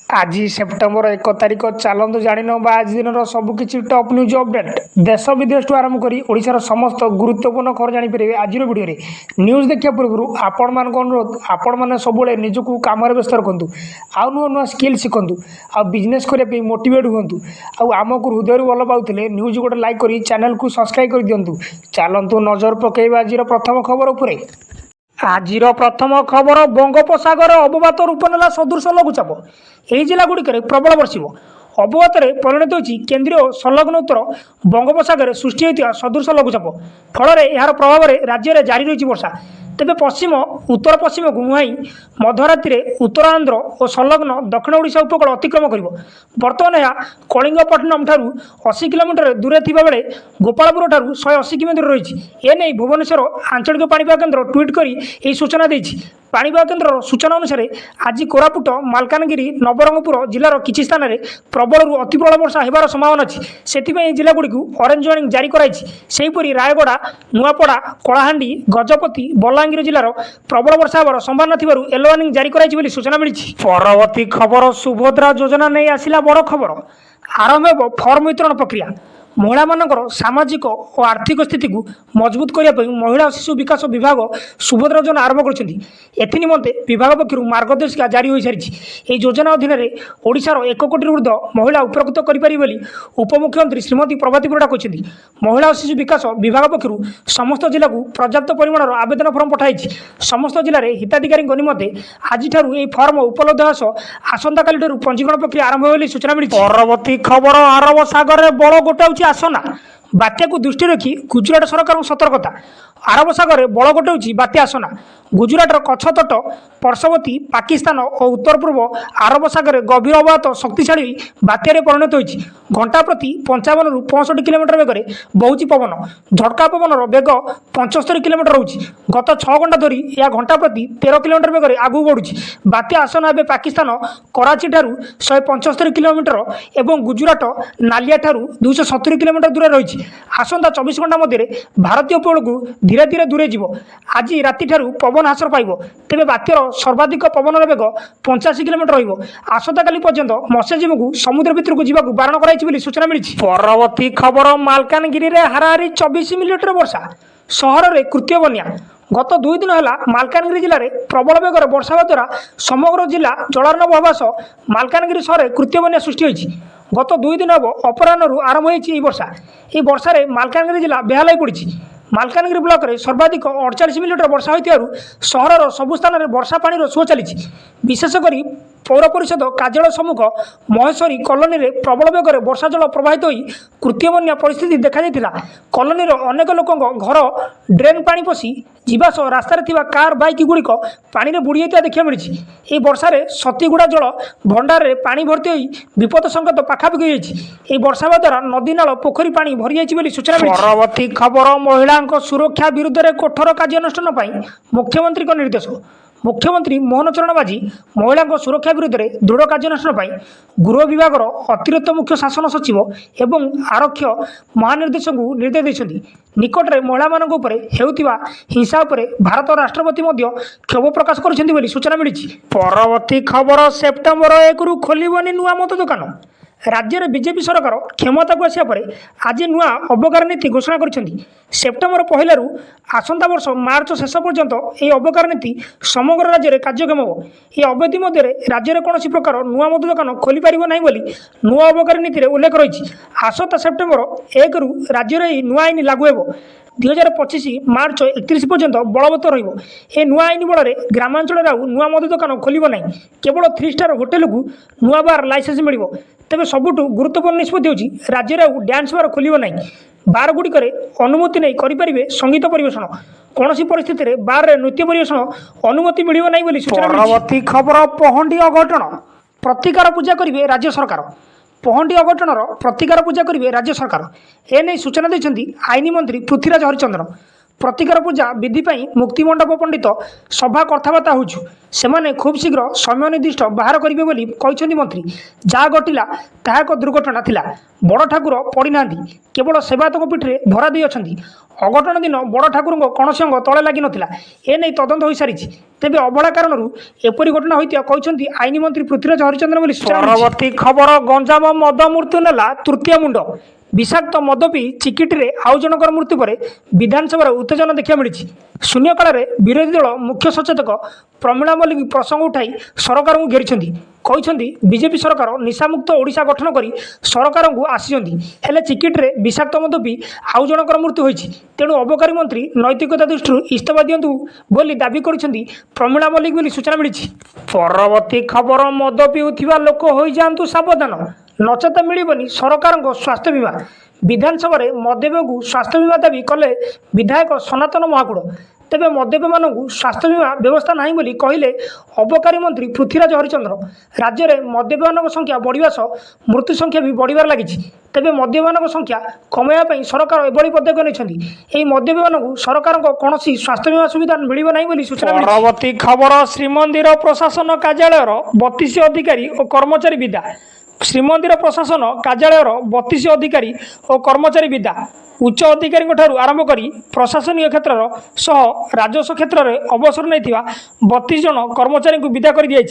आज सेप्टेम्बर 1 तारिख चलतु जान आज दिन सबकि टॉप न्यूज अपडेट देश विदेश आरंभ कर ओडिशार समस्त गुरुत्वपूर्ण खबर जापर आज वीडियो न्यूज देखा पूर्व आपण मान अनुरोध आपण मैंने सब निजक कम व्यस्त रखु आउ नुआ नुआ स्किल शिखु आ बिजनेस करने मोटिवेट हूँ आमको हृदय भल पाते न्यूज गोटे लाइक कर चैनल को सब्सक्राइब कर दिंतु चलतु नजर पकड़ आज प्रथम खबर उपर आज प्रथम खबर बंगोपसागर अवपात रूप नेला सदृश लघुचाप यही जिलागुड़िक प्रबल बर्षिब अवपात परिणत होती केन्द्रीय संलग्न उत्तर बंगोपसागर सृष्टि होता सदृश लघुचाप फल यार प्रभाव में राज्य में जारी रही वर्षा तेज पश्चिम उत्तर पश्चिम को मुहाई मध्यरात्रि उत्तर आंध्र और संलग्न दक्षिण ओडिशा उपकूल अतिक्रम कर बर्तमान यह कलिंगपट्टनम ठारू 80 किलोमीटर दूर थिबा बेले गोपालपुर ठारू 180 किलोमीटर रही एने भुवनेश्वर आंचलिक पाणीपाग केन्द्र ट्वीट कर यह सूचना देछि। पाणीपाग केन्द्र सूचना अनुसार आज कोरापुट मालकानगिरी नवरंगपुर जिलार किछि स्थान में प्रबल अति प्रबल वर्षा होबार संभावना अच्छी से जिलागुड़ी ऑरेंज वार्निंग जारी कराई रायगड़ा नुआपड़ा कलाहांडी गजपति बलांगीर जिलार प्रबल वर्षा होबार संभावना थिबारु येलो वार्निंग जारी कराई सूचना मिली। परवर्ती खबर सुभद्रा योजना नहीं आसिला बड़ खबर आरंभ हो फर्म वितरण प्रक्रिया महिला मानकर सामाजिक और आर्थिक स्थिति को मजबूत करने महिला और शिशु विकास विभाग सुभद्रा योजना आरंभ करते विभाग पक्ष मार्गदर्शिका जारी हो सारी यह योजना अधीन ओडिशार 1 कोटी ऊर्ध महिला उपकृत करें उपमुख्यमंत्री श्रीमती प्रभाती परिडा कहते महिला और शिशु विकास विभाग पक्ष समस्त जिला को पर्याप्त परिमाण आवेदन फर्म पठाई समस्त जिले में हिताधिकारी निमंते आज फर्म उपलब्ध आसंता काली पंजीकरण प्रक्रिया आरंभ हो सूचना मिली। परवर्ती खबर अरब सागर में बड़ गोटाऊँ आसना बात्या को दृष्टि रखी गुजरात सरकार सतर्कता अरब सागर बड़ गोटाऊँ बात्या आसना गुजरातर कच्छ तट पार्श्ववर्ती पाकिस्तान और उत्तर पूर्व अरब सागर गभीर अवपात शक्तिशाली बात्यारे परिणत होती घंटा प्रति 55 ରୁ 65 किलोमीटर बेगर बहुची पवन झटका पवन बेग 75 किलोमीटर रोचे गत 6 घंटा धरी यह घंटा प्रति 13 किलोमीटर बेगर आगू बढ़ुची बात्या आसन एवं पाकिस्तान कराची ठारू 175 किलोमीटर एवं गुजरात नालिया ठारू 270 किलोमीटर दूर रही आसंता 24 घंटा मध्य भारतीय उपकूल को धीरे धीरे दूरे जीव आज राति ठारू पवन ह्रास पाइब तेज बात्यार सर्वाधिक पवन बेग 85 किलोमीटर रसंता काली पर्यंत मत्स्यजीवी को समुद्र भितर को जावाक बारण कराई सूचना मिली। परवर्ती खबर मालकानगिरी में हाराहारी 24 मिलीमीटर वर्षा सहर में कृत्य बन्या गत 2 दिन है मालकानगिरी जिले में प्रबल बेगर वर्षा द्वारा समग्र जिला जलार्णव हवा सह मालकानगिरी सहर में कृत्य बन्या सृष्टि होती गत 2 दिन हम अपराह्न आरंभ होती वर्षा मालकानगिरी जिला बेहाल हो पड़ी मालकानगिरी ब्लॉक में सर्वाधिक 48 मिलीमीटर वर्षा होइथिबारु सहरर सबु स्थान में वर्षा पानी सुओ चली विशेषकर पौर परिषद कार्यालय सम्मुख महेश्वरी कॉलोनी में प्रबल बेगर वर्षा जल प्रवाहित होई कृत्य बन्या परिस्थिति देखा जाइतिला। कॉलोनी अनेक लोकों घर ड्रेन पानी पशि जीवास रास्तार थिबा कार बाइक गुड़िक पानी में बुड़ी जाइता देखा मिली। यह वर्षा सतीगुड़ा जल भंडार में पानी भर्ती होई विपद संकेत पाखापाखि होई वर्षा द्वारा नदी नाल पोखरी पानी भरी जाइछि सूचना मिली। परवर्ती खबर महिला सुरक्षा विरुद्ध में कठोर कार्यानुष्ठान पर मुख्यमंत्री का निर्देश मुख्यमंत्री मोहन चरण माझी महिला सुरक्षा विरुद्ध में दृढ़ कार्यानुष्ठान पर गृह विभाग अतिरिक्त मुख्य शासन सचिव एवं आरक्ष महानिर्देशक को निर्देश देते निकट में महिला होता हिंसा उपर भारत राष्ट्रपति क्षोभ प्रकाश कर सूचना मिली। परवर्ती खबर सेप्टेम्बर 1 रु खोलबनी नुआ मद दुकान राज्य में बीजेपी सरकार क्षमता को आसा पर आज नुआ अबकार नीति घोषणा कर सेप्टेम्बर 1 रु आसंता वर्ष मार्च शेष पर्यंत यह अबकार नीति समग्र राज्य में कार्यक्षम हो यह अवधि मध्य राज्य में कौन प्रकार नुआ मद दुकान खोली पार ना नुआ अबकार नीति उल्लेख रही आसंता सेप्टेम्बर 1 रु राज्य में नुआ आईन लागू हो 2025 मार्च 31 पर्यंत बलवत्तर रही नुआ आईन बल ग्रामांचल नुआ मद दुकान खोल ना केवल 3 स्टार होटेल को नुआ बार लाइसेंस मिल तेज सबुठ गुरुत्वपूर्ण निष्पत्ति होची राज्य में डांस बार खोल ना बार गुड़िक अनुमति नहीं करें संगीत परिवेषण कौन परिस्थिति में बार नृत्य परिवेषण अनुमति मिल ना सूचना। परवर्ती खबर पहंडी अघटन प्रतिकार पूजा करेंगे राज्य सरकार पहंडी अघटन प्रतिकार पूजा करेंगे राज्य सरकार एने सूचना देते आईन मंत्री पृथ्वीराज हरिचंद्र प्रतिकार पूजा विधि पर मुक्तिमंडप पंडित सभा कथबार्ता होचु सेमाने खूब शीघ्र समय निर्दिष्ट बाहर करेंगे बोली कहते मंत्री। जहाँ घटिला ताहा एक दुर्घटना थिला। बड़ ठाकुर पड़ी ना केवल सेवायतों पीठे धरा दी अच्छा। अघटन दिन बड़ ठाकुर कौन अंग तले लगी नाला एने तदंत हो सारी तेज अवहेला कारण एपरी घटना होता कहते आईन मंत्री पृथ्वीराज हरिचंद्र बोली। परवर्ती खबर गंजाम मद मृत्यु नेला तृतीय मुंड। विषाक्त मद पी चिकिटी आउ जनकर मृत्यु पर विधानसभा उत्तेजना देखा मिली। शून्यकाल विरोधी दल मुख्य सचेतक प्रमीला मल्लिक प्रसंग उठाई सरकार को घेरी कहते बीजेपी सरकार निशामुक्त ओडिशा गठन कर सरकार को आसी चिकिटी विषाक्त मद पी आउ जनकर मृत्यु होती तेणु अबकारी मंत्री नैतिकता दृष्टि इस्तीफा दिंतु बोली दाबी कर प्रमीला मल्लिक बोली सूचना मिली। परवर्ती खबर मद पीउथिबा लोक हो जातु सावधान नचेत मिलबनी सरकार स्वास्थ्य बीमा। विधानसभा मद्यप को स्वास्थ्य बीमा दाबी कले विधायक सनातन महाकूड़। तेबे मद्यप मानू स्वास्थ्य बीमा व्यवस्था नहीं बोली कहले अबकारी मंत्री पृथ्वीराज हरिचंद्र। राज्य में मद्यप मान संख्या बढ़िया सह मृत्यु संख्या भी बढ़िबार लगी। तेबे मद्यप मान संख्या कमाइवाई सरकार एभली पदक्षेप नहीं मद्यप मान सरकार कौन स्वास्थ्य बीमा सुविधा मिल नहीं बोली सूचना। परवर्ती खबर श्रीमंदिर प्रशासन कार्यालय 32 अधिकारी और कर्मचारी विदा। श्रीमंदिर प्रशासन कार्यालय 32 अधिकारी और कर्मचारी विदा उच्च अधिकारी आरंभ कर प्रशासनिक क्षेत्र सह राजस्व क्षेत्र में अवसर नहीं 32 जन कर्मचारी को विदा कर दिया।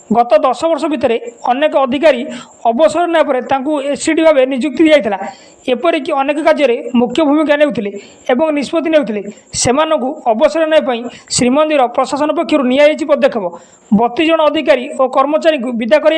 गत 10 वर्ष भितर अनेक अधिकारी अवसर ना एससीडी भाव नियुक्ति दिया। एपरिक अनेक कार्य मुख्य भूमिका नेउथिले एवं निष्पत्ति नेउथिले सेमानकु अवसर नहीं श्रीमंदिर प्रशासन पक्षर नियायछि पदक्षेप। 32 जन अधिकारी और कर्मचारी को विदा कर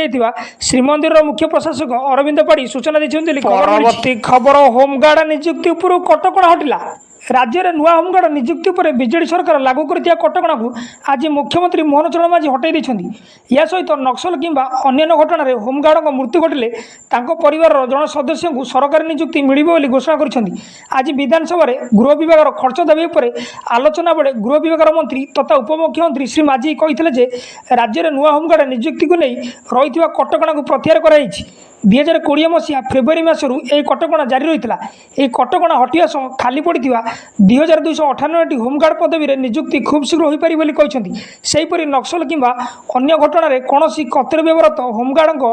श्रीमंदिर मुख्य प्रशासक अरविंद पाड़ी सूचना दी। परवर्ती खबर होमगार्ड नियुक्ति उपर कटकणा हटिला। राज्य में नुआ होमगार्ड नियुक्ति पर बीजेडी सरकार लागू कर कटकणा को आज मुख्यमंत्री मोहन चरण मांझी हटाई देछंती। या सहित नक्सल किंबा अन्य घटना होमगार्ड मृत्यु घटिले परिवार जन सदस्य को सरकारी नियुक्ति मिलिबो बोली घोषणा करिसेंती। आज विधानसभा गृह विभाग खर्च दाबी पर आलोचना बेले गृह विभाग मंत्री तथा उपमुख्यमंत्री श्री माझी कहिथिले जे राज्य में नुआ होमगार्ड नियुक्ति को नहीं रही कटकणा को प्रत्याहार कराई। 2020 मसीहा फेब्रुआरी मासरू यह कटकणा जारी रही है। कटकणा हटिया सह खाली पड़ी 2298 होमगार्ड पदवी नियुक्ति खूब शीघ्र हो पारी बोली कहते। सेहीपरि नक्सल किंबा अन्य घटना कौन कर्तव्यरत होमगार्ड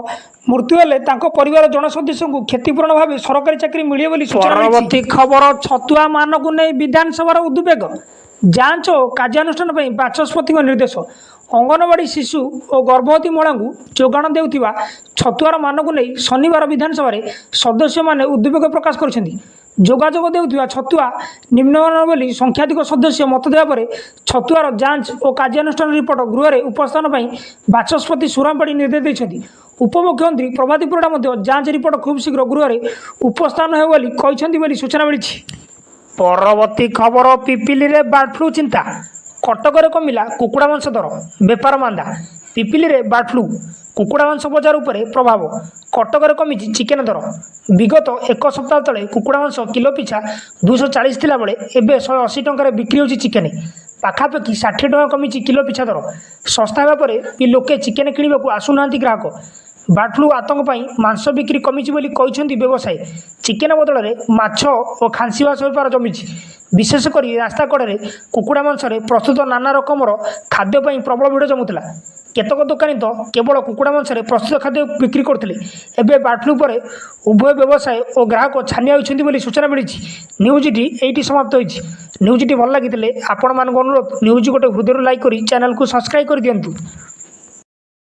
मृत्यु हेले परिवार जन सदस्य को क्षतिपूरण भाव सरकारी चाकरी मिले बोली। परवर्ती खबर छतुआ मान को नहीं विधानसभा उद्वेग जांच और कार्यानुष्ठान बाचस्पति निर्देश। अंगनवाड़ी शिशु और गर्भवती महिला को जोगाण देउथिबा छतुआर मान को नहीं शनिवार विधानसभा सदस्य माने उद्वेग प्रकाश करछन्ती। जोगाजोग देउथिबा छतुआ निम्नमान बोली संख्याधिक सदस्य मत देवा पर छतुआर जांच और कार्यानुष्ठान रिपोर्ट गृह में उपस्थान पर बाचस्पति सुरामपाड़ी निर्देश देइछन्ती। उपमुख्यमंत्री प्रभाती परिड़ा जांच रिपोर्ट खूब शीघ्र गृह में उपस्थान हो बोली सूचना मिली। परवर्ती खबर पिपिली रे बर्ड फ्लू चिंता कटक कमिला कुकुड़ा मांस दर बेपार मांदा। पिपिली रे बर्ड फ्लू कुकुड़ा मांस बजार उपर प्रभाव कटक कमी चिकेन दर। विगत एक सप्ताह तले कुकुड़ा मांस किलो पिछा 240 थिला बेले एबे 180 टंकार बिक्री होची चिकेन पाखापाखि 60 टंका कमी किलो पिछा दर। सस्ता होगा पर लोके चिकेन किणवाक आसुना ग्राहक। बर्ड फ्लू आतंक मांस बिक्री कमी कहते व्यवसायी। चिकेन बदल में माछ और खांसीवास बेपार जमी विशेषकर रास्ता कड़े कुकुड़ा मांस प्रस्तुत नाना रकमर खाद्यपाई प्रबल भिड़ जमुला। केतक दोकानी तो केवल कुकुड़ा मांस प्रस्तुत खाद्य बिक्री करते। एवं बर्ड फ्लू पर उभय व्यवसाय और ग्राहक छानिया होती सूचना मिली। न्यूजटी ये समाप्त होती। न्यूजटी भल लगी आपण मान अनुरोध न्यूज गोटे हृदय लाइक कर चैनल को सब्सक्राइब कर दिंतु।